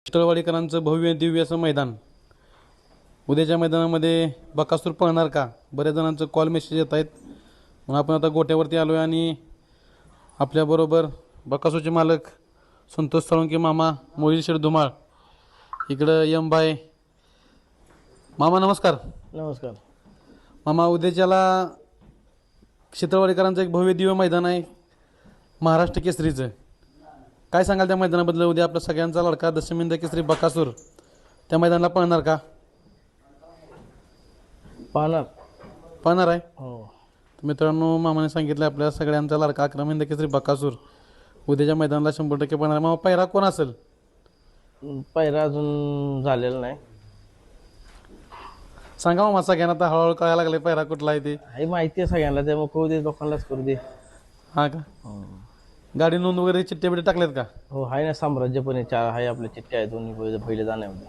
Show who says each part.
Speaker 1: चितळवाडीकरांचं भव्य दिव्य असं मैदान. उद्याच्या मैदानामध्ये बकासूर पळणार का? बऱ्याच जणांचं कॉल मेसेज येत आहेत. म्हणून आपण आता गोट्यावरती आलो आहे आणि आपल्याबरोबर बकासूरचे मालक संतोष साळुंके मामा, मोहिल शेठ धुमाळ, इकडं यमबाई. मामा नमस्कार.
Speaker 2: नमस्कार.
Speaker 1: मामा, उद्याच्याला चितळवाडीकरांचं एक भव्य दिव्य मैदान आहे महाराष्ट्र केसरीचं. काय सांगाल त्या मैदानाबद्दल? उद्या आपला सगळ्यांचा लडका दशमिंद केसरी बकासूर त्या मैदानाला पळणार का? पळणार आहे.
Speaker 2: हो.
Speaker 1: तर मित्रांनो, मामाने सांगितलं आपल्या सगळ्यांचा लाडका अक्रमिंद केसरी बकासूर उद्याच्या मैदानाला 100% पळणार. मामा, पहिरा कोण असेल?
Speaker 2: पहिरा अजून झालेला नाही.
Speaker 1: सांगा मामा, सगळ्यांना आता हळूहळू कळायला लागले पहिरा कुठला आहे ते.
Speaker 2: हे माहिती आहे सगळ्यांना, त्यामुळे करू दे, लोकांनाच करू दे.
Speaker 1: हां का? गाडी नोंद वगैरे चिठ्ठ्या बिट्टे टाकल्यात का?
Speaker 2: हो, आहे ना. साम्राज्य पण आहे, 4 आहे आपल्या चिठ्ठ्या आहे, दोन्ही पहिले जाण्यामध्ये.